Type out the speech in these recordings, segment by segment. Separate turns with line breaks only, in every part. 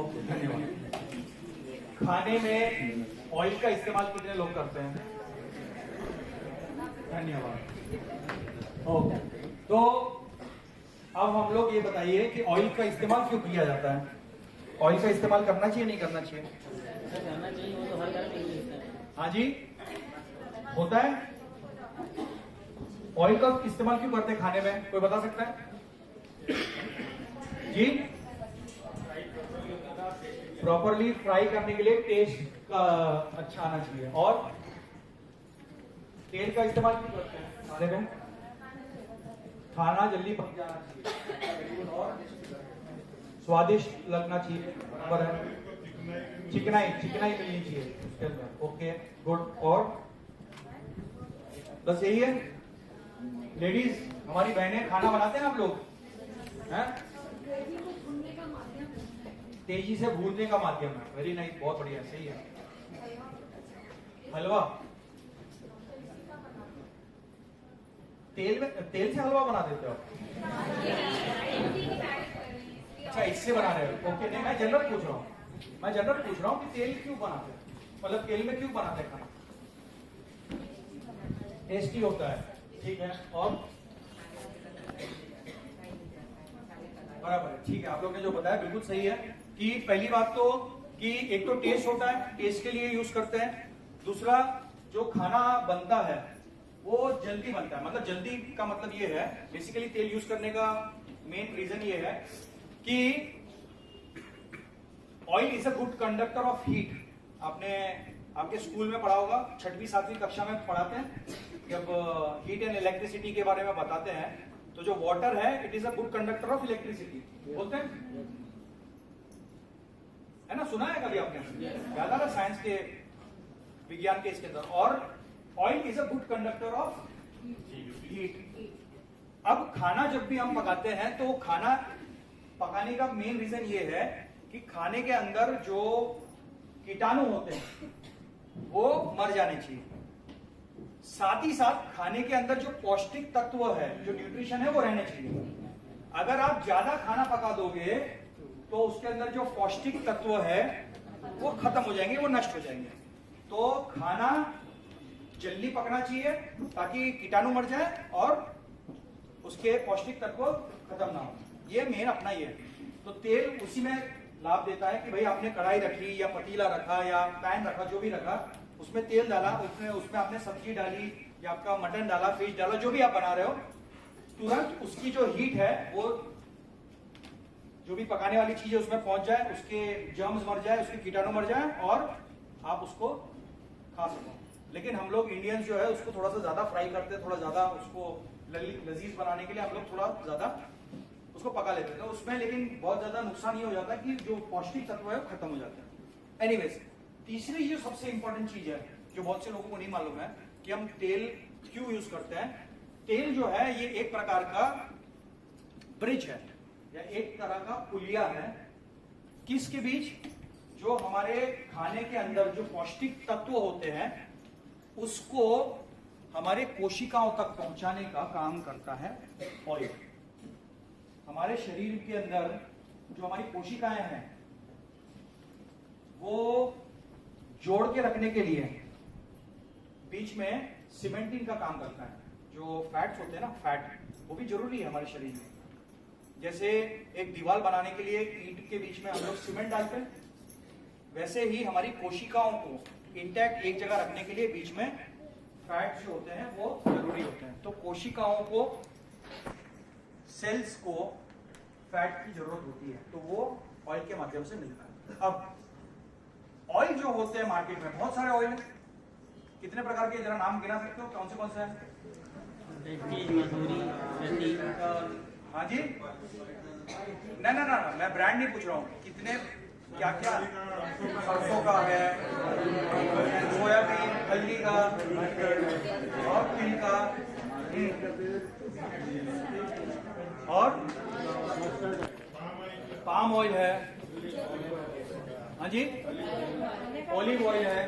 Okay, धन्यवाद। खाने में ऑयल का इस्तेमाल कितने लोग करते हैं? धन्यवाद। ओके, तो अब हम लोग ये बताइए कि ऑयल का इस्तेमाल क्यों किया जाता है? ऑयल का इस्तेमाल करना चाहिए नहीं करना चाहिए?
करना चाहिए, वो तो हर घर में यूज होता है।
हाँ जी, होता है। ऑयल का इस्तेमाल क्यों करते हैं खाने में, कोई बता सकता है जी? प्रॉपरली फ्राई करने के लिए टेस्ट का अच्छा आना चाहिए। और तेल का इस्तेमाल क्यों करते हैं खाने में? खाना जल्दी पक जाना चाहिए और स्वादिष्ट लगना चाहिए, बराबर है। चिकनाई चिकनाई मिलनी चाहिए उसके अंदर। Okay, good. और बस यही है। लेडीज, हमारी बहनें खाना बनाते हैं आप लोग हैं? तेजी से भूनने का माध्यम है। वेरी नाइस, बहुत बढ़िया, सही है। हलवा, तेल से हलवा बना देते हो आप? अच्छा, इससे बना रहे हो। ओके, नहीं मैं जनरल पूछ रहा हूँ कि तेल क्यों बनाते हैं, मतलब तेल में क्यों बनाते हैं खाना? टेस्टी होता है, ठीक है। और बराबर है, ठीक है। आप लोग ने जो बताया बिल्कुल सही है कि पहली बात तो कि एक तो टेस्ट होता है, टेस्ट के लिए यूज करते हैं। दूसरा, जो खाना बनता है वो जल्दी बनता है। मतलब जल्दी का मतलब ये है, बेसिकली तेल यूज करने का मेन रीजन ये है कि oil is a good conductor of heat. आपने आपके स्कूल में पढ़ा होगा, 6वीं 7वीं कक्षा में पढ़ाते हैं जब हीट एंड इलेक्ट्रिसिटी के बारे में बताते हैं, तो जो वाटर है it is a good conductor of electricity बोलते हैं, है ना? सुना है कभी आपने? याद आ रहा साइंस के, विज्ञान के इसके अंदर। और oil is a good conductor of heat. अब खाना जब भी हम पकाते हैं तो खाना पकाने का मेन रीजन ये है कि खाने के अंदर जो कीटाणु होते हैं वो मर जाने चाहिए। साथ ही साथ खाने के अंदर जो पौष्टिक तत्व है, जो न्यूट्रिशन है, वो रहने चाहिए। अगर आप ज्यादा खाना पका दोगे तो उसके अंदर जो पौष्टिक तत्व है वो खत्म हो जाएंगे, वो नष्ट हो जाएंगे। तो खाना जल्दी पकना चाहिए ताकि कीटाणु मर जाए और उसके पौष्टिक तत्व खत्म ना हो। ये मेन अपना ही है। तो तेल उसी में लाभ देता है कि भाई आपने कढ़ाई रखी या पतीला रखा या पैन रखा, जो भी रखा, उसमें तेल डाला, उसमें आपने सब्जी डाली या आपका मटन डाला, फिश डाला, जो भी आप बना रहे हो, तुरंत उसकी जो हीट है वो जो भी पकाने वाली चीज है उसमें पहुंच जाए, उसके जर्म्स मर जाए, उसके कीटाणु मर जाए और आप उसको खा सको। लेकिन हम लोग इंडियंस जो है उसको थोड़ा सा ज्यादा फ्राई करते हैं, थोड़ा ज्यादा उसको लजीज बनाने के लिए हम लोग थोड़ा ज्यादा उसको पका लेते हैं, तो उसमें लेकिन बहुत ज्यादा नुकसान ये हो जाता है कि जो पौष्टिक तत्व है वो खत्म हो जाता है। एनीवेज, तीसरी जो सबसे इंपॉर्टेंट चीज है जो बहुत से लोगों को नहीं मालूम है कि हम तेल क्यों यूज करते हैं। तेल जो है ये एक प्रकार का ब्रिज है या एक तरह का पुलिया है, किसके बीच? जो हमारे खाने के अंदर जो पौष्टिक तत्व होते हैं उसको हमारे कोशिकाओं तक पहुंचाने का काम करता है ऑयल। हमारे शरीर के अंदर जो हमारी कोशिकाएं हैं वो जोड़ के रखने के लिए बीच में सीमेंटिंग का काम करता है। जो फैट्स होते हैं ना, फैट, वो भी जरूरी है हमारे शरीर में। जैसे एक दीवार बनाने के लिए ईंट के बीच में हम लोग सीमेंट डालते हैं, वैसे ही हमारी कोशिकाओं को इंटैक्ट एक जगह रखने के लिए बीच में फैट जो होते हैं वो जरूरी होते हैं। तो कोशिकाओं को, सेल्स को फैट की जरूरत होती है, तो वो ऑयल के माध्यम से मिलता है। अब ऑयल जो होते हैं मार्केट में, बहुत सारे ऑयल हैं। कितने प्रकार के, जरा नाम गिना सकते हो कौन से हैं? हाँ जी, ना ना ना, मैं ब्रांड नहीं पूछ रहा हूँ, कितने क्या क्या, सरसों का है, सोयाबीन, हल्दी का और तिल का और पाम ऑयल है, हाँ जी, ऑलिव ऑयल है,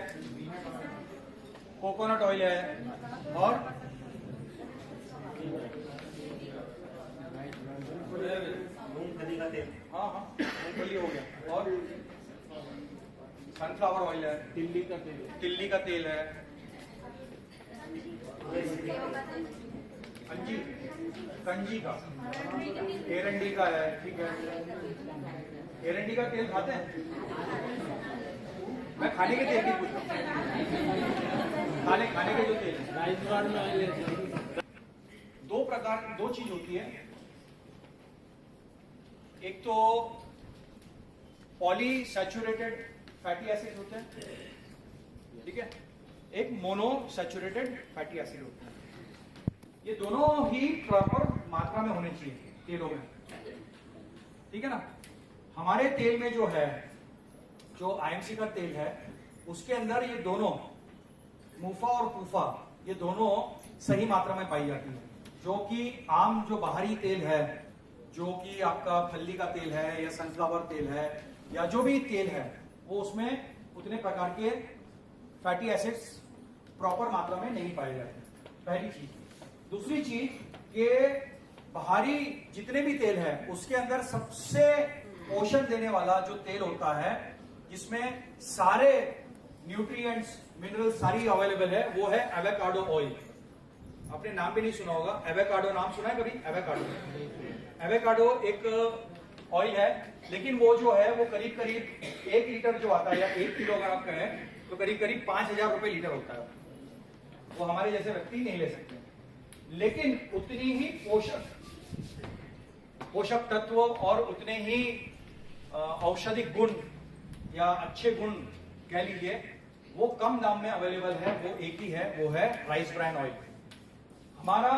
कोकोनट ऑयल है और
मूंगफली का तेल।
हाँ हाँ, मूंगफली हो गया, और सनफ्लावर ऑयल है,
दिल्ली का तेल,
तिल्ली का तेल है, कंजी कंजी का, एरंडी का है, ठीक है। एरंडी का तेल खाते हैं? मैं खाने के तेल की पूछ रहा हूँ, खाने के जो तेल है।
राइस ब्रांड में ऑयल लेते हैं।
दो चीज होती है, एक तो पॉलीसैचुरेटेड फैटी एसिड होते हैं, ठीक है, एक मोनोसैचुरेटेड फैटी एसिड होते हैं। ये दोनों ही प्रॉपर मात्रा में होने चाहिए तेलों में, ठीक है ना। हमारे तेल में जो है, जो आईएमसी का तेल है, उसके अंदर ये दोनों मुफा और पूफा, ये दोनों सही मात्रा में पाई जाती है। जो कि आम जो बाहरी तेल है, जो कि आपका फल्ली का तेल है या सनफ्लावर तेल है या जो भी तेल है, वो उसमें उतने प्रकार के फैटी एसिड्स प्रॉपर मात्रा में नहीं पाए जाते, पहली चीज। दूसरी चीज, ये बाहरी जितने भी तेल है उसके अंदर सबसे पोषण देने वाला जो तेल होता है, जिसमें सारे न्यूट्रिएंट्स मिनरल्स सारी अवेलेबल है, वो है एवोकाडो ऑयल। आपने नाम भी नहीं सुना होगा, एवोकाडो नाम सुना है कभी? एवोकाडो एक ऑयल है, लेकिन वो जो है वो करीब करीब 1 लीटर जो आता है या 1 किलो अगर आप कहें तो करीब करीब 5,000 रुपए लीटर होता है। वो हमारे जैसे व्यक्ति नहीं ले सकते, लेकिन उतनी ही पोषक तत्व और उतने ही औषधिक गुण या अच्छे गुण कह लीजिए, वो कम दाम में अवेलेबल है। वो एक ही है, वो है राइस ब्रान ऑयल। हमारा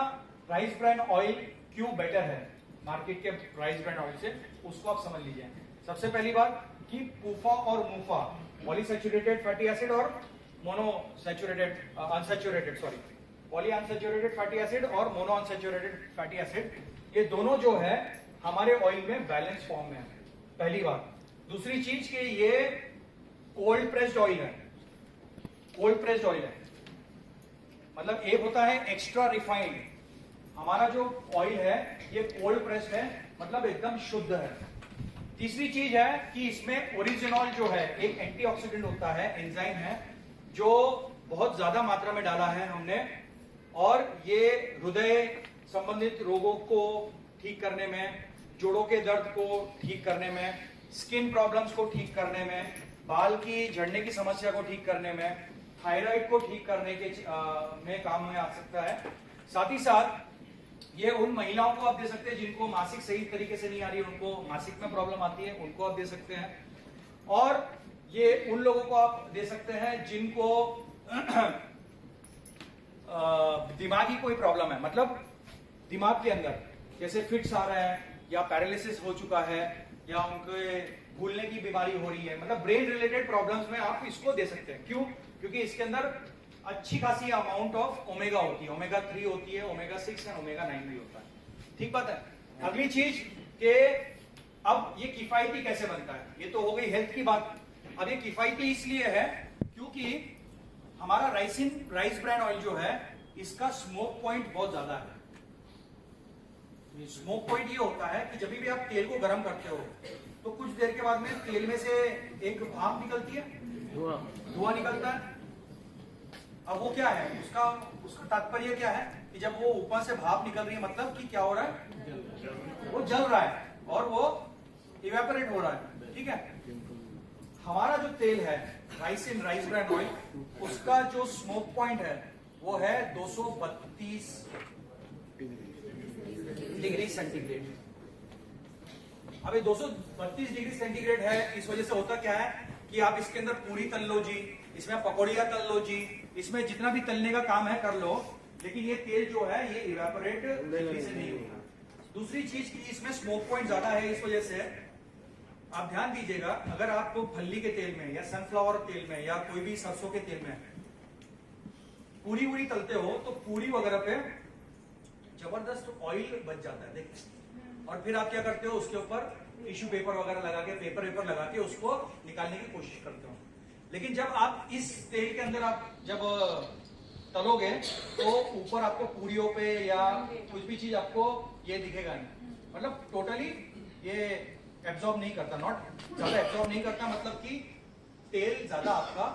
राइस ब्रान ऑयल क्यों बेटर है मार्केट के राइस ब्रान ऑयल से, उसको आप समझ लीजिए। सबसे पहली बात कि पूफा और मूफा, पॉलीसैचुरेटेड फैटी एसिड और monosaturated unsaturated sorry poly unsaturated fatty acid और मोनो अनसैचुरेटेड फैटी एसिड, ये दोनों जो है हमारे ऑयल में बैलेंस फॉर्म में है, पहली बात। दूसरी चीज कि ये कोल्ड प्रेस्ड ऑयल है। कोल्ड प्रेस्ड ऑयल है मतलब एक होता है एक्स्ट्रा रिफाइंड, हमारा जो ऑयल है ये कोल्ड प्रेस्ड है, मतलब एकदम शुद्ध है। तीसरी चीज है कि इसमें ओरिजिनॉल जो है एक एंटीऑक्सीडेंट होता है, एंजाइम है, जो बहुत ज्यादा मात्रा में डाला है हमने, और ये हृदय संबंधित रोगों को ठीक करने में, जोड़ों के दर्द को ठीक करने में, स्किन प्रॉब्लम्स को ठीक करने में, बाल की झड़ने की समस्या को ठीक करने में, थायराइड को ठीक करने के में काम में आ सकता है। साथ ही साथ ये उन महिलाओं को आप दे सकते हैं जिनको मासिक सही तरीके से नहीं आ रही है, उनको मासिक में प्रॉब्लम आती है, उनको आप दे सकते हैं। और ये उन लोगों को आप दे सकते हैं जिनको दिमागी कोई प्रॉब्लम है, मतलब दिमाग के अंदर जैसे फिट्स आ रहा है या पैरालिसिस हो चुका है या उनके भूलने की बीमारी हो रही है, मतलब ब्रेन रिलेटेड प्रॉब्लम्स में आप इसको दे सकते हैं। क्यों? क्योंकि इसके अंदर अच्छी खासी अमाउंट ऑफ ओमेगा होती है, ओमेगा 3 होती है, ओमेगा 6 और ओमेगा 9 भी होता है। ठीक बात है। अगली चीज के अब ये किफायती कैसे बनता है, ये तो हो गई हेल्थ की बात। अब ये किफायती इसलिए है क्योंकि हमारा राइस ब्रान ऑयल जो है इसका स्मोक पॉइंट बहुत ज्यादा है। स्मोक पॉइंट ये होता है कि जब भी आप तेल को गर्म करते हो तो कुछ देर के बाद में तेल में से एक भाप निकलती है, धुआं निकलता है। अब वो क्या है, उसका तात्पर्य क्या है कि जब वो ऊपर से भाप निकल रही है, मतलब कि क्या हो रहा है, वो जल रहा है और वो इवेपोरेट हो रहा है। ठीक है। हमारा जो तेल है राइस ब्रान ऑयल, उसका जो स्मोक पॉइंट है वो है 232 डिग्री सेंटीग्रेड। अब ये 232 डिग्री सेंटीग्रेड है, इस वजह से होता क्या है कि आप इसके अंदर पूरी तल लो जी, इसमें पकौड़ियां तल लो जी, इसमें जितना भी तलने का काम है कर लो, लेकिन ये तेल जो है ये इवेपोरेट जल्दी से नहीं होता। दूसरी चीज की इसमें स्मोक पॉइंट ज्यादा है, इस वजह से आप ध्यान दीजिएगा, अगर आप फल्ली के तेल में या सनफ्लावर तेल में या कोई भी सरसों के तेल में पूरी वूरी तलते हो तो पूरी वगैरह पे जबरदस्त ऑयल बच जाता है, देखिए। और फिर आप क्या करते हो, उसके ऊपर टिश्यू पेपर वगैरह लगा के, पेपर लगा के उसको निकालने की कोशिश करते हो। लेकिन जब आप इस तेल के अंदर आप जब तलोगे तो ऊपर आपको पूरियों पे या कुछ भी चीज आपको ये दिखेगा नहीं, मतलब टोटली ये एब्जॉर्ब नहीं करता, नॉट ज्यादा एब्जॉर्ब नहीं करता, मतलब कि तेल ज्यादा आपका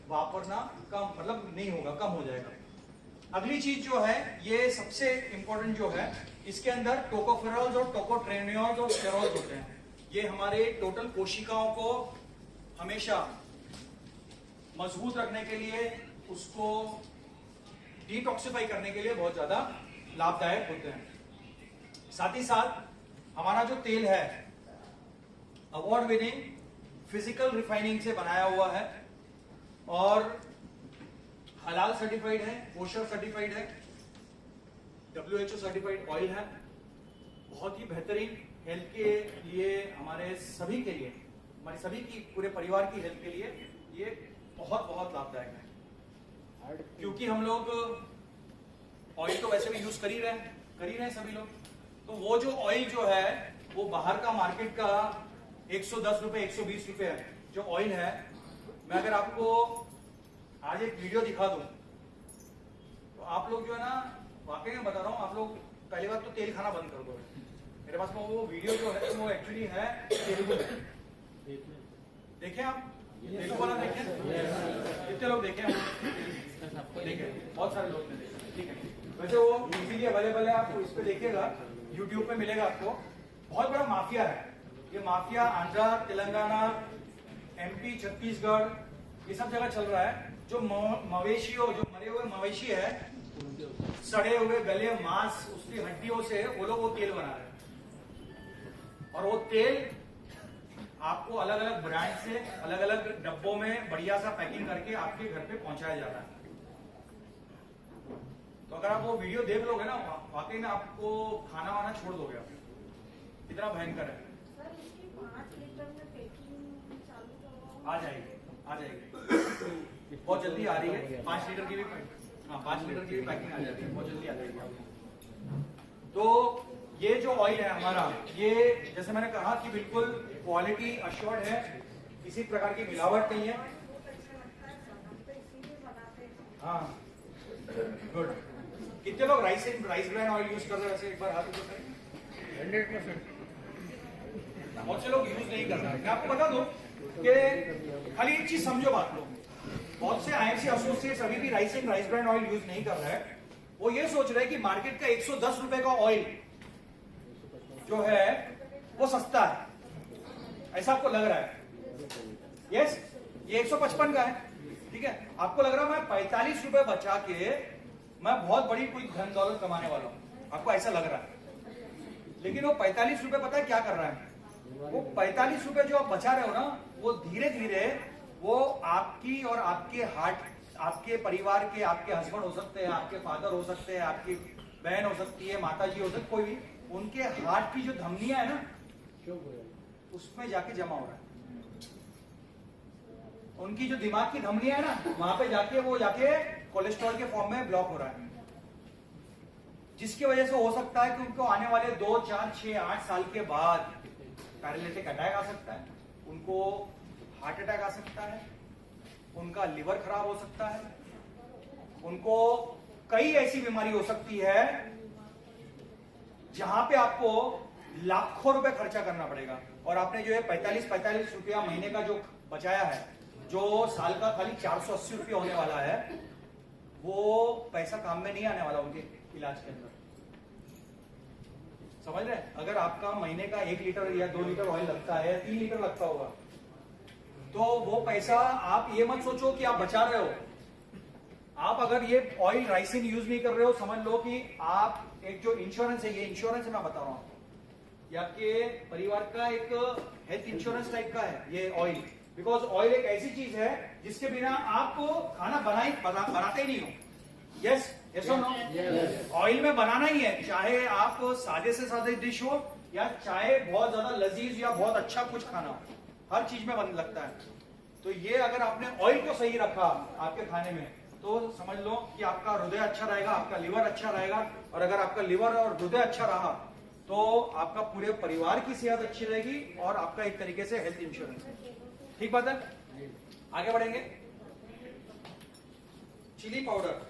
वापरना कम, मतलब नहीं होगा, कम हो जाएगा। अगली चीज जो है, ये सबसे इंपॉर्टेंट जो है, इसके अंदर टोकोफेरॉल्स और टोकोट्रेनियोल्स और स्टेरॉल्स होते हैं। ये हमारे टोटल कोशिकाओं को हमेशा मजबूत रखने के लिए, उसको डिटॉक्सिफाई करने के लिए बहुत ज्यादा लाभदायक होते हैं। साथ ही साथ हमारा जो तेल है अवार्ड विनिंग फिजिकल रिफाइनिंग से बनाया हुआ है और हलाल सर्टिफाइड है, कोशर सर्टिफाइड है, WHO सर्टिफाइड ऑयल है। बहुत ही बेहतरीन हेल्थ के लिए, हमारे सभी के लिए, हमारी सभी की पूरे परिवार की हेल्थ के लिए ये बहुत बहुत लाभदायक है। क्योंकि हम लोग ऑयल तो वैसे भी यूज कर ही रहे हैं सभी लोग। तो वो जो ऑयल जो है वो बाहर का मार्केट का 110 रुपए 120 रुपए है जो ऑयल है। मैं अगर आपको आज एक वीडियो दिखा दूं तो आप लोग जो है ना, वाकई में बता रहा हूं, आप लोग पहली बार तो तेल खाना बंद कर दो। मेरे पास में वो वीडियो जो है वो एक्चुअली है तेलुगु में। देखें आप तेलुगु वाला, देखें कितने लोग देखें, देखें बहुत सारे लोग ने देखा, ठीक है। वैसे वो इजीली अवेलेबल है, आप इस पे देखिएगा, यूट्यूब पे मिलेगा आपको। बहुत बड़ा माफिया है ये, माफिया आंध्रा, तेलंगाना, MP, छत्तीसगढ़, ये सब जगह चल रहा है। जो मवेशियों, जो मरे हुए मवेशी है, सड़े हुए गले मांस, उसकी हड्डियों से वो लोग वो तेल बना रहे हैं। और वो तेल आपको अलग अलग ब्रांड से अलग अलग डब्बों में बढ़िया सा पैकिंग करके आपके घर पे पहुंचाया जा रहा है। तो अगर आप वो वीडियो देख लोगे ना, वाकई में आपको खाना वाना छोड़ दोगे आप, कितना भयंकर है।
सर, इसकी 5 लीटर में पैकिंग चालू करवाओ।
आ जाएगी बहुत जल्दी आ रही है। 5 लीटर की भी, हाँ 5 लीटर की भी पैकिंग आ जाती है, बहुत जल्दी आ जाएगी। तो ये जो ऑयल है हमारा, ये जैसे मैंने कहा कि बिल्कुल क्वालिटी अश्योर्ड है, किसी प्रकार की मिलावट नहीं है। हाँ गुड। कितने लोग राइस ब्रांड ऑयल यूज कर रहे हैं वैसे, एक बार हाथ ऊपर करें।
100%।
बहुत से लोग यूज नहीं कर रहे हैं। मैं आपको बता दूं कि खाली एक चीज समझो बात लो, बहुत से IMC एसोसिएट्स अभी भी राइस ब्रांड ऑयल यूज नहीं कर रहे हैं। वो ये सोच रहे हैं कि मार्केट का 110 रुपए का ऑयल जो है वो सस्ता है, ऐसा आपको लग रहा है। यस, ये 155 का है, ठीक है। आपको लग रहा है मैं 45 रुपए बचा के मैं बहुत बड़ी कोई धन दौलत कमाने वाला हूं, आपको ऐसा लग रहा है। लेकिन वो 45 रुपए पता है क्या कर रहा है? वो 45 रुपए जो आप बचा रहे हो ना, वो धीरे धीरे वो आपकी और आपके हार्ट, आपके परिवार के, आपके हस्बैंड हो सकते हैं, आपके फादर हो सकते हैं, आपकी बहन हो सकती है, माता जी हो सकती, कोई भी, उनके हार्ट की जो धमनियां है ना, उसमें जाके जमा हो रहा है। उनकी जो दिमाग की धमनियां है ना, वहां पे जाके वो जाके कोलेस्ट्रॉल के फॉर्म में ब्लॉक हो रहा है, जिसकी वजह से हो सकता है कि उनको आने वाले 2, 4, 6, 8 साल के बाद पैरालिटिक अटैक आ सकता है, उनको हार्ट अटैक आ सकता है, उनका लिवर खराब हो सकता है, उनको कई ऐसी बीमारी हो सकती है जहां पे आपको लाखों रुपए खर्चा करना पड़ेगा। और आपने जो है 45 रुपया महीने का जो बचाया है, जो साल का खाली 480 रुपया होने वाला है, वो पैसा काम में नहीं आने वाला उनके इलाज के अंदर। समझ रहे? अगर आपका महीने का 1 लीटर या 2 लीटर ऑयल लगता है, 3 लीटर लगता होगा, तो वो पैसा आप ये मत सोचो कि आप बचा रहे हो। आप अगर ये ऑयल राइसिन यूज नहीं कर रहे हो, समझ लो कि आप एक जो इंश्योरेंस है, ये इंश्योरेंस मैं बता रहा हूं आपको, या आपके परिवार का एक हेल्थ इंश्योरेंस टाइप का है ये ऑयल। बिकॉज ऑयल एक ऐसी चीज है जिसके बिना आप खाना बनाते ही नहीं हो। यस, यस और नो? ऑयल में बनाना ही है, चाहे आप सादे से सादे डिश हो या चाहे बहुत ज्यादा लजीज या बहुत अच्छा कुछ खाना हो, हर चीज में बन लगता है। तो ये अगर आपने ऑयल को सही रखा आपके खाने में, तो समझ लो कि आपका हृदय अच्छा रहेगा, आपका लिवर अच्छा रहेगा। और अगर आपका लिवर और हृदय अच्छा रहा तो आपका पूरे परिवार की सेहत अच्छी रहेगी और आपका एक तरीके से हेल्थ इंश्योरेंस है। ठीक बात है? आगे बढ़ेंगे। Chilli powder,